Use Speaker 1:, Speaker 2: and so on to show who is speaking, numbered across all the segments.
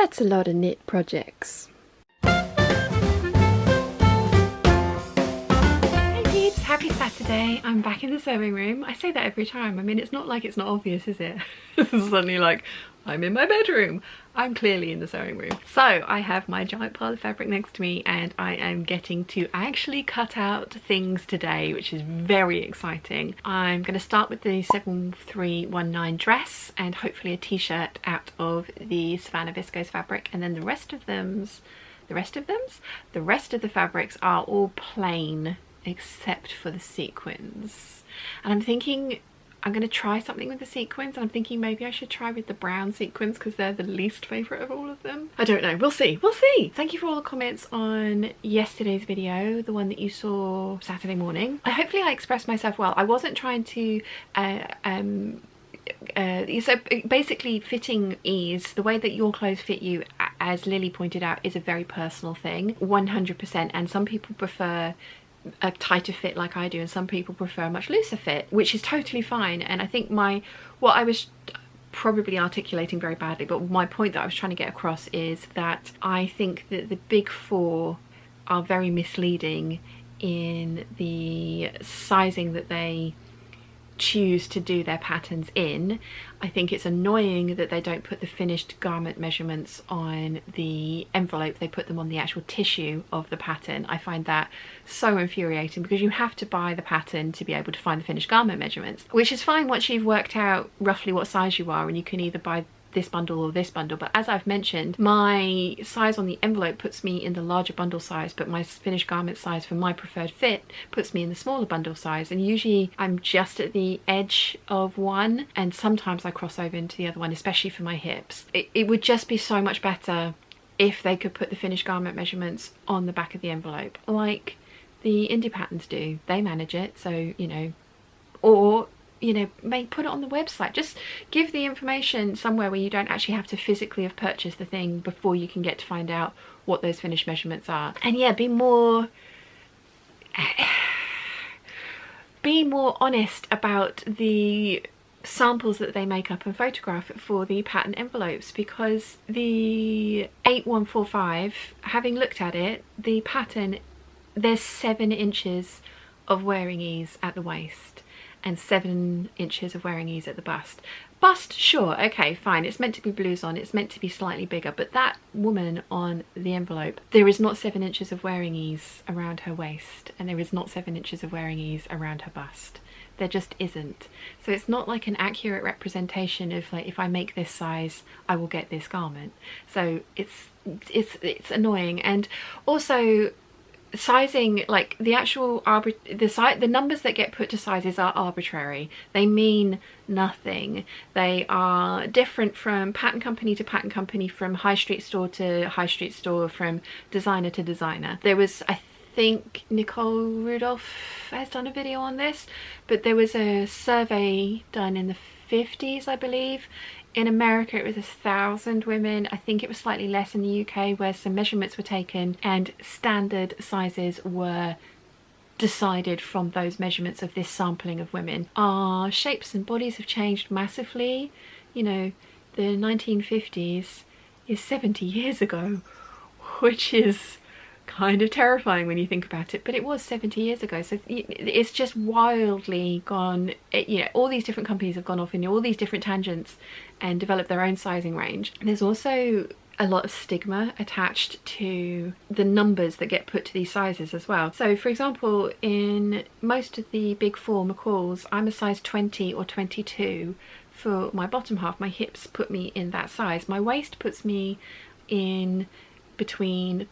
Speaker 1: That's a lot of knit projects. Hey peeps, happy Saturday. I'm back in the sewing room. I say that every time. I mean, it's not like it's not obvious, is it? It's suddenly like, I'm in my bedroom. I'm clearly in the sewing room. So I have my giant pile of fabric next to me and I am getting to actually cut out things today, which is very exciting. I'm going to start with the 7319 dress and hopefully a t-shirt out of the Savannah viscose fabric, and then the rest of the fabrics are all plain except for the sequins. And I'm thinking I'm going to try something with the sequins, and I'm thinking maybe I should try with the brown sequins because they're the least favourite of all of them. I don't know, we'll see, we'll see. Thank you for all the comments on yesterday's video, the one that you saw Saturday morning. Hopefully I expressed myself well. I wasn't trying to so basically fitting ease, the way that your clothes fit you, as Lily pointed out, is a very personal thing, 100%, and some people prefer a tighter fit like I do and some people prefer a much looser fit, which is totally fine. And I think what I was probably articulating very badly, but my point that I was trying to get across is that I think that the big four are very misleading in the sizing that they choose to do their patterns in. I think it's annoying that they don't put the finished garment measurements on the envelope, they put them on the actual tissue of the pattern. I find that so infuriating because you have to buy the pattern to be able to find the finished garment measurements, which is fine once you've worked out roughly what size you are and you can either buy this bundle or this bundle. But as I've mentioned, my size on the envelope puts me in the larger bundle size, but my finished garment size for my preferred fit puts me in the smaller bundle size, and usually I'm just at the edge of one and sometimes I cross over into the other one, especially for my hips. It would just be so much better if they could put the finished garment measurements on the back of the envelope like the indie patterns do. They manage it, so you know, or you know, may put it on the website. Just give the information somewhere where you don't actually have to physically have purchased the thing before you can get to find out what those finished measurements are. And yeah, be more honest about the samples that they make up and photograph for the pattern envelopes, because the 8145, having looked at it, the pattern, there's 7 inches of wearing ease at the waist and 7 inches of wearing ease at the bust. Bust, sure, okay, fine, it's meant to be blouson, it's meant to be slightly bigger, but that woman on the envelope, there is not 7 inches of wearing ease around her waist, and there is not 7 inches of wearing ease around her bust. There just isn't. So it's not like an accurate representation of like, if I make this size, I will get this garment. So it's annoying. And also, sizing, like the actual the numbers that get put to sizes are arbitrary. They mean nothing. They are different from pattern company to pattern company, from high street store to high street store, from designer to designer. There was, I think Nicole Rudolph has done a video on this, but there was a survey done in the 50s, I believe. In America it was 1,000 women. I think it was slightly less in the UK, where some measurements were taken and standard sizes were decided from those measurements of this sampling of women. Our shapes and bodies have changed massively. You know, the 1950s is 70 years ago, which is kind of terrifying when you think about it, but it was 70 years ago. So it's just wildly gone, you know, all these different companies have gone off in all these different tangents and developed their own sizing range. There's also a lot of stigma attached to the numbers that get put to these sizes as well. So for example, in most of the big four McCalls, I'm a size 20 or 22 for my bottom half. My hips put me in that size. My waist puts me in between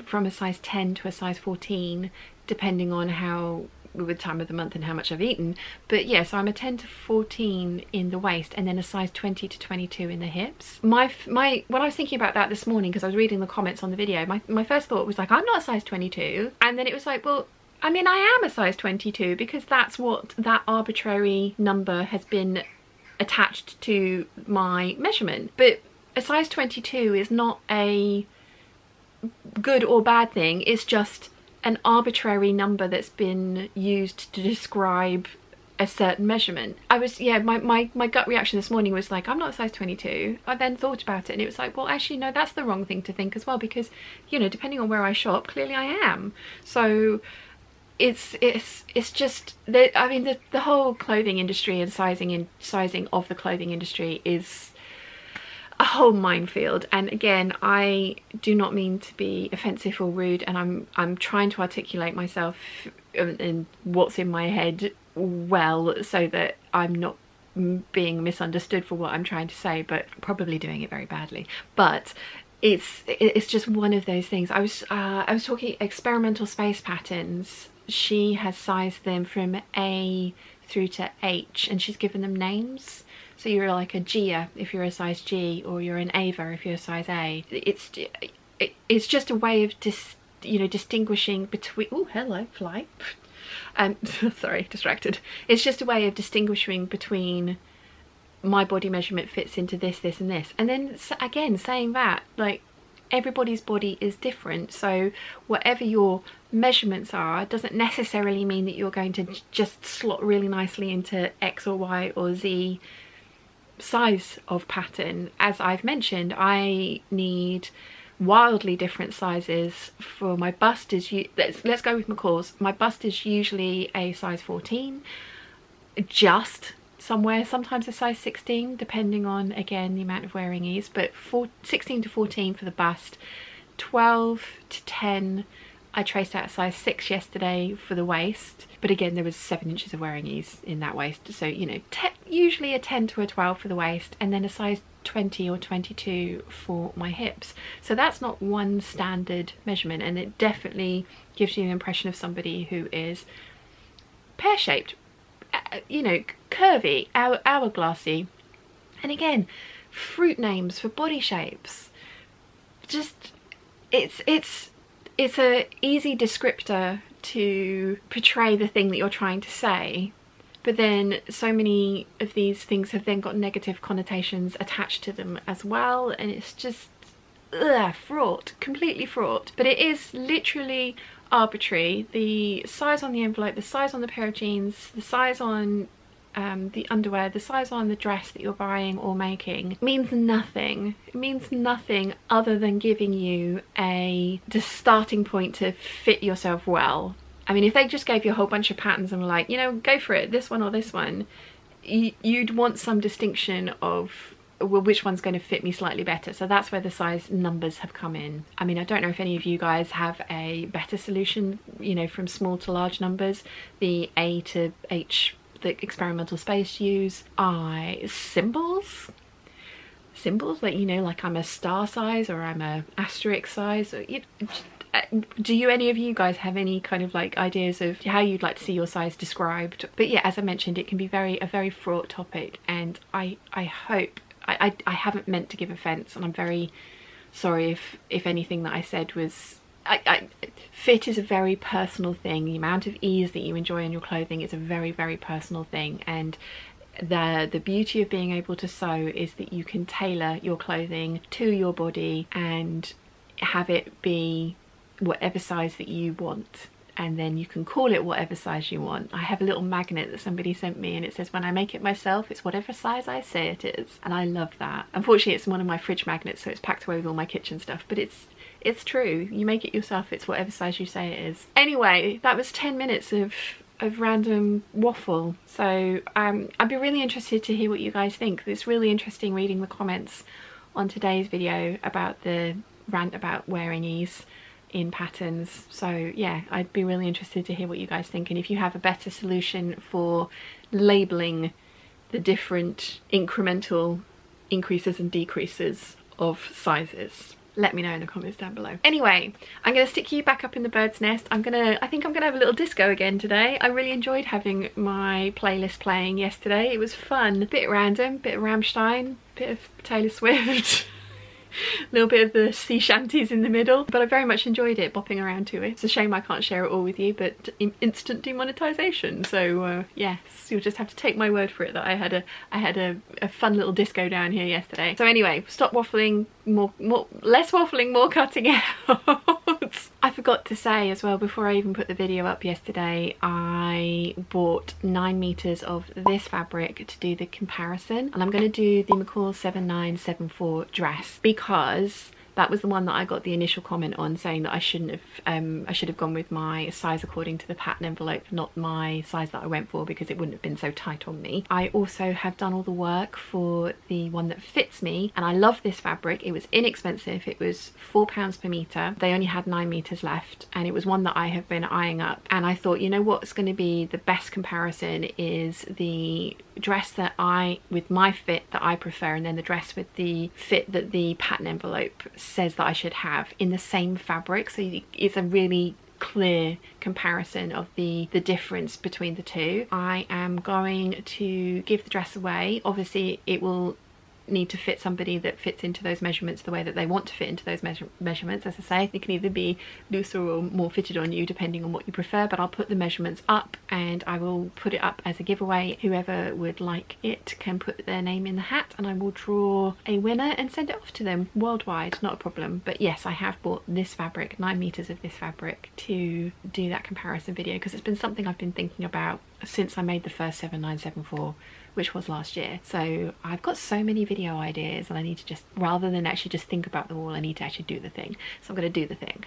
Speaker 1: from a size 10 to a size 14, depending on how, with time of the month and how much I've eaten. But yeah, so I'm a 10 to 14 in the waist, and then a size 20 to 22 in the hips. When I was thinking about that this morning, because I was reading the comments on the video, my first thought was like, I'm not a size 22, and then it was like, well, I mean, I am a size 22 because that's what that arbitrary number has been attached to my measurement. But a size 22 is not a good or bad thing, it's just an arbitrary number that's been used to describe a certain measurement. I was, yeah, my gut reaction this morning was like, I'm not a size 22. I then thought about it and it was like, well, actually no, that's the wrong thing to think as well, because, you know, depending on where I shop, clearly I am. So it's just the, I mean, the whole clothing industry and sizing of the clothing industry is a whole minefield. And again, I do not mean to be offensive or rude, and I'm trying to articulate myself and what's in my head well, so that I'm not being misunderstood for what I'm trying to say, but probably doing it very badly. But it's just one of those things. I was talking experimental space patterns. She has sized them from A through to H, and she's given them names. So you're like a Gia if you're a size G, or you're an Ava if you're a size A. It's just a way of distinguishing between. Oh, hello, fly. Sorry, distracted. It's just a way of distinguishing between my body measurement fits into this, this, and this. And then again, saying that, like, everybody's body is different, so whatever your measurements are doesn't necessarily mean that you're going to just slot really nicely into X or Y or Z size of pattern. As I've mentioned, I need wildly different sizes for my bust. Let's go with McCalls. My bust is usually a size 14, just somewhere, sometimes a size 16, depending on, again, the amount of wearing ease, but 16 to 14 for the bust. 12 to 10, I traced out a size 6 yesterday for the waist, but again, there was 7 inches of wearing ease in that waist, so, you know, usually a 10 to a 12 for the waist, and then a size 20 or 22 for my hips. So that's not one standard measurement, and it definitely gives you the impression of somebody who is pear-shaped, you know, curvy, hourglassy. And again, fruit names for body shapes. Just it's a easy descriptor to portray the thing that you're trying to say, but then so many of these things have then got negative connotations attached to them as well, and it's just fraught, completely fraught. But it is literally arbitrary. The size on the envelope, the size on the pair of jeans, the size on the underwear, the size on the dress that you're buying or making means nothing. It means nothing other than giving you the starting point to fit yourself well. I mean, if they just gave you a whole bunch of patterns and were like, you know, go for it, this one or this one, you'd want some distinction of, well, which one's going to fit me slightly better. So that's where the size numbers have come in. I mean, I don't know if any of you guys have a better solution, you know, from small to large numbers. The A to H, the experimental space use, symbols, like, you know, like I'm a star size or I'm a asterisk size, or, you know, do any of you guys have any kind of like ideas of how you'd like to see your size described? But yeah, as I mentioned, it can be a very fraught topic, and I hope I haven't meant to give offence, and I'm very sorry if anything that I said was... fit is a very personal thing. The amount of ease that you enjoy in your clothing is a very, very personal thing, and the beauty of being able to sew is that you can tailor your clothing to your body and have it be whatever size that you want, and then you can call it whatever size you want. I have a little magnet that somebody sent me, and it says, when I make it myself, it's whatever size I say it is, and I love that. Unfortunately, it's one of my fridge magnets, so it's packed away with all my kitchen stuff, but it's true. You make it yourself, it's whatever size you say it is. Anyway, that was 10 minutes of random waffle. So I'd be really interested to hear what you guys think. It's really interesting reading the comments on today's video about the rant about wearing ease in patterns. So yeah, I'd be really interested to hear what you guys think, and if you have a better solution for labeling the different incremental increases and decreases of sizes, let me know in the comments down below. Anyway, I'm gonna stick you back up in the bird's nest. I think I'm gonna have a little disco again today. I really enjoyed having my playlist playing yesterday. It was fun. A bit random, bit of Rammstein, bit of Taylor Swift. A little bit of the sea shanties in the middle, but I very much enjoyed it, bopping around to it. It's a shame I can't share it all with you, but instant demonetization, so yes, you'll just have to take my word for it that I had a fun little disco down here yesterday. So anyway, stop waffling, less waffling, more cutting out. I forgot to say as well, before I even put the video up yesterday, I bought 9 meters of this fabric to do the comparison, and I'm going to do the McCalls 7974 dress because that was the one that I got the initial comment on saying that I shouldn't have, I should have gone with my size according to the pattern envelope, not my size that I went for, because it wouldn't have been so tight on me. I also have done all the work for the one that fits me, and I love this fabric. It was inexpensive. It was £4 per meter. They only had 9 meters left, and it was one that I have been eyeing up. And I thought, you know what's going to be the best comparison is the dress that with my fit that I prefer, and then the dress with the fit that the pattern envelope says that I should have in the same fabric. So it's a really clear comparison of the difference between the two. I am going to give the dress away. Obviously it will need to fit somebody that fits into those measurements the way that they want to fit into those measurements. As I say, it can either be looser or more fitted on you depending on what you prefer, but I'll put the measurements up and I will put it up as a giveaway. Whoever would like it can put their name in the hat and I will draw a winner and send it off to them worldwide, not a problem. But yes, I have bought this fabric, 9 meters of this fabric, to do that comparison video because it's been something I've been thinking about since I made the first 7974, which was last year. So I've got so many video ideas and I need to just, rather than actually just think about them all, I need to actually do the thing. So I'm going to do the thing.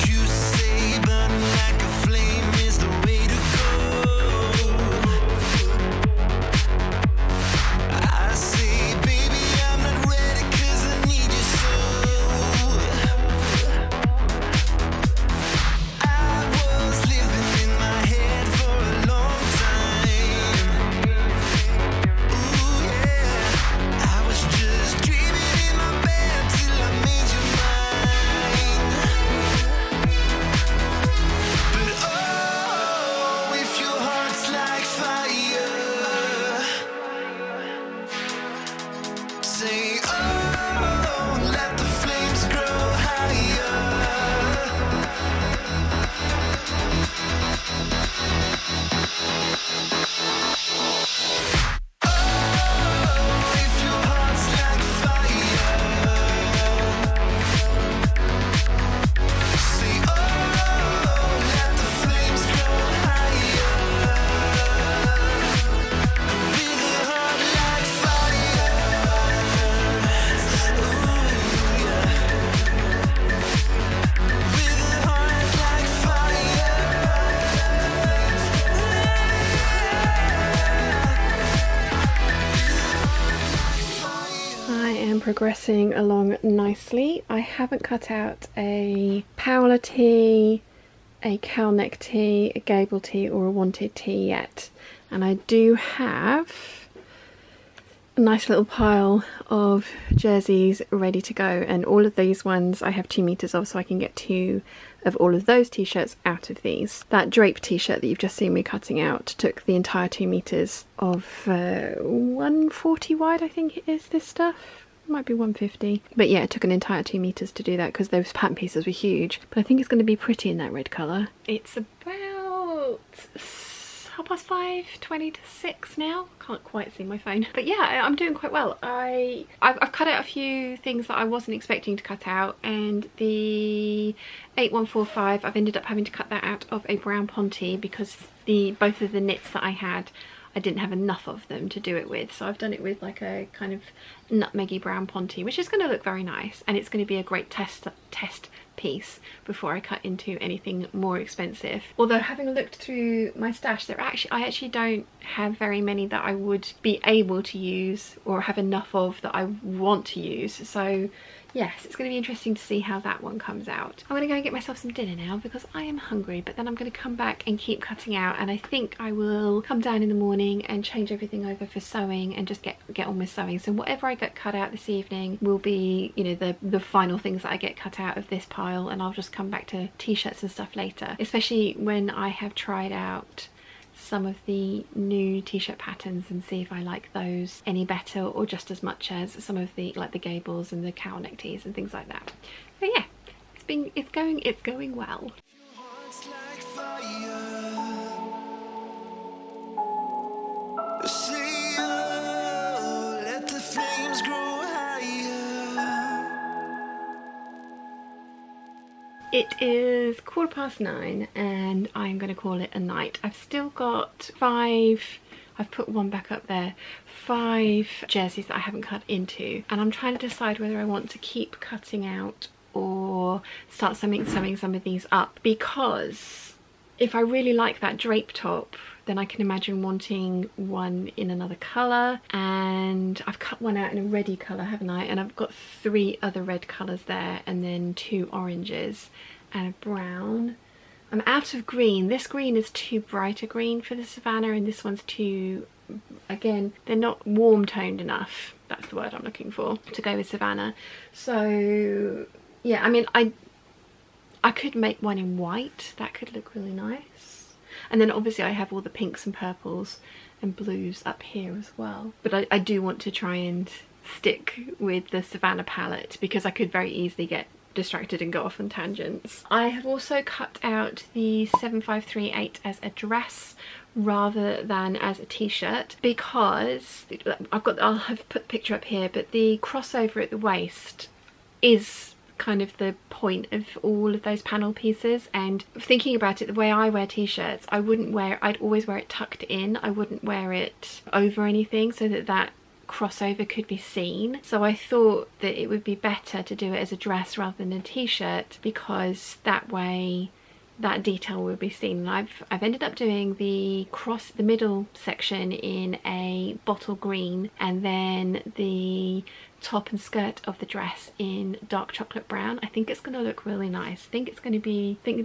Speaker 2: You say burning like a flame is the way to go. I say baby I'm not ready 'cause I need you so. I was living in my head for a long time. Ooh yeah, I was just dreaming in my bed till I made you mine. But oh, if your heart's like fire, say oh, let the flames grow higher. Oh, if your heart's like fire, say oh, let the flames grow higher. With a heart like fire, ooh yeah. With a heart like fire.
Speaker 1: I am progressing along nicely. I haven't cut out a Paola tee, a cowl neck tee, a gable tee or a wanted tee yet. And I do have a nice little pile of jerseys ready to go, and all of these ones I have 2 meters of, so I can get 2 of all of those t-shirts out of these. That drape t-shirt that you've just seen me cutting out took the entire 2 meters of 140 wide, I think it is, this stuff. It might be 150, but yeah, it took an entire 2 meters to do that because those pattern pieces were huge. But I think it's going to be pretty in that red colour. It's about 5:30, 20 to 6 now. Can't quite see my phone, but yeah, I'm doing quite well. I've cut out a few things that I wasn't expecting to cut out, and the 8145 I've ended up having to cut that out of a brown ponte because both of the knits that I had, I didn't have enough of them to do it with, so I've done it with like a kind of nutmeggy brown ponte, which is going to look very nice, and it's going to be a great test piece before I cut into anything more expensive. Although having looked through my stash, I actually don't have very many that I would be able to use or have enough of that I want to use. So yes, it's going to be interesting to see how that one comes out. I'm going to go and get myself some dinner now because I am hungry, but then I'm going to come back and keep cutting out, and I think I will come down in the morning and change everything over for sewing and just get on with sewing. So whatever I get cut out this evening will be, you know, the final things that I get cut out of this pile, and I'll just come back to t-shirts and stuff later, especially when I have tried out some of the new t-shirt patterns and see if I like those any better or just as much as some of the, like the gables and the cowl neck tees and things like that. But yeah, it's it's going well.
Speaker 2: Heart's like fire. Say, oh, let the flames grow higher.
Speaker 1: It is 9:15 and I'm going to call it a night. I've still got 5, I've put one back up there, 5 jerseys that I haven't cut into, and I'm trying to decide whether I want to keep cutting out or start sewing some of these up, because if I really like that drape top, then I can imagine wanting one in another colour, and I've cut one out in a reddy colour, haven't I? And I've got 3 other red colours there, and then 2 oranges and a brown. I'm out of green. This green is too bright a green for the Savannah, and this one's too, again, they're not warm toned enough, that's the word I'm looking for, to go with Savannah. So yeah, I mean, I could make one in white, that could look really nice. And then obviously I have all the pinks and purples and blues up here as well. But I do want to try and stick with the Savannah palette, because I could very easily get distracted and go off on tangents. I have also cut out the 7538 as a dress rather than as a t-shirt, because I'll have put the picture up here, but the crossover at the waist is kind of the point of all of those panel pieces. And thinking about it, the way I wear t-shirts, I'd always wear it tucked in. I wouldn't wear it over anything so that crossover could be seen. So I thought that it would be better to do it as a dress rather than a t-shirt, because that way that detail will be seen. And I've ended up doing the middle section in a bottle green, and then the top and skirt of the dress in dark chocolate brown. I think it's going to look really nice.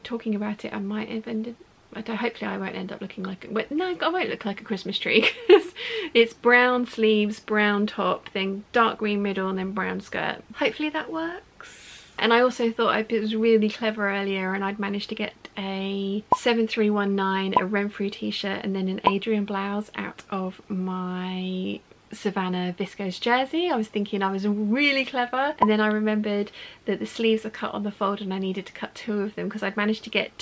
Speaker 1: Talking about it, I might have ended, hopefully I won't end up looking like, no, I won't look like a Christmas tree, because it's brown sleeves, brown top, then dark green middle, and then brown skirt. Hopefully that works. And I also thought it was really clever earlier, and I'd managed to get a 7319, a Renfrew t-shirt, and then an Adrian blouse out of my Savannah viscose jersey. I was thinking I was really clever, and then I remembered that the sleeves are cut on the fold and I needed to cut 2 of them, because I'd managed to get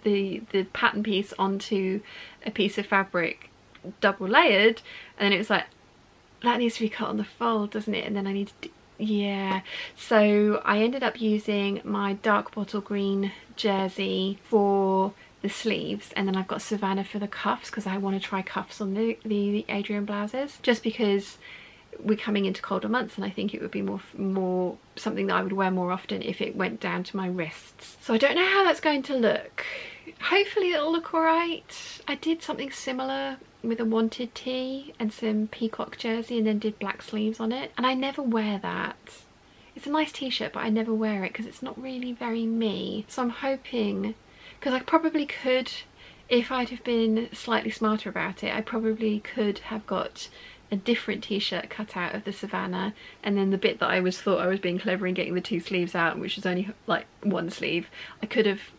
Speaker 1: the pattern piece onto a piece of fabric double layered, and then it was like, that needs to be cut on the fold, doesn't it? And then I needed to, yeah, so I ended up using my dark bottle green jersey for the sleeves, and then I've got Savannah for the cuffs, because I want to try cuffs on the Adrian blouses, just because we're coming into colder months, and I think it would be more something that I would wear more often if it went down to my wrists. So I don't know how that's going to look. Hopefully it'll look alright. I did something similar with a wanted tee and some peacock jersey, and then did black sleeves on it, and I never wear that. It's a nice t-shirt, but I never wear it because it's not really very me. So I'm hoping, because I probably could, if I'd have been slightly smarter about it, I probably could have got a different t-shirt cut out of the Savannah, and then the bit that I thought I was being clever in getting the 2 sleeves out, which is only like 1 sleeve,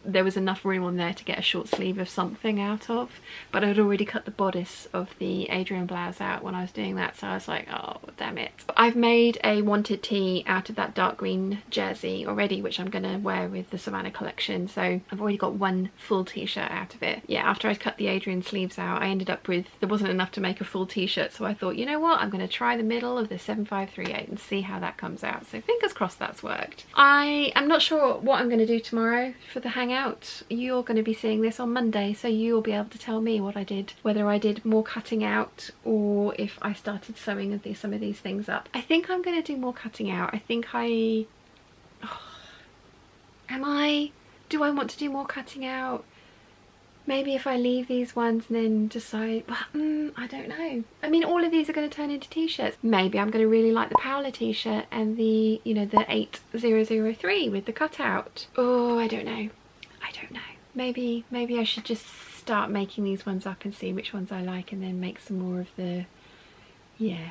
Speaker 1: there was enough room on there to get a short sleeve of something out of, but I'd already cut the bodice of the Adrian blouse out when I was doing that, so I was like, oh damn it. I've made a wanted tee out of that dark green jersey already, which I'm gonna wear with the Savannah collection, so I've already got 1 full t-shirt out of it. Yeah, after I cut the Adrian sleeves out, I ended up with, there wasn't enough to make a full t-shirt, so I thought, you know what, I'm going to try the middle of the 7538 and see how that comes out. So fingers crossed that's worked. I am not sure what I'm going to do tomorrow for the hangout. You're going to be seeing this on Monday, so you'll be able to tell me what I did, whether I did more cutting out or if I started sewing some of these things up. I think I'm going to do more cutting out. I think do I want to do more cutting out? Maybe if I leave these ones and then decide, well, I don't know. I mean, all of these are going to turn into t-shirts. Maybe I'm going to really like the Paola t-shirt and the, you know, the 8003 with the cutout. Oh, I don't know. I don't know. Maybe I should just start making these ones up and see which ones I like, and then make some more of the, yeah.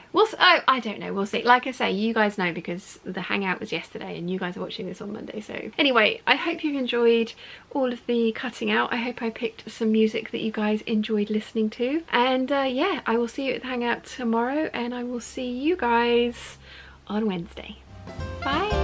Speaker 1: I don't know, we'll see. Like I say, you guys know because the hangout was yesterday and you guys are watching this on Monday. So anyway, I hope you've enjoyed all of the cutting out. I hope I picked some music that you guys enjoyed listening to. And yeah, I will see you at the hangout tomorrow, and I will see you guys on Wednesday. Bye.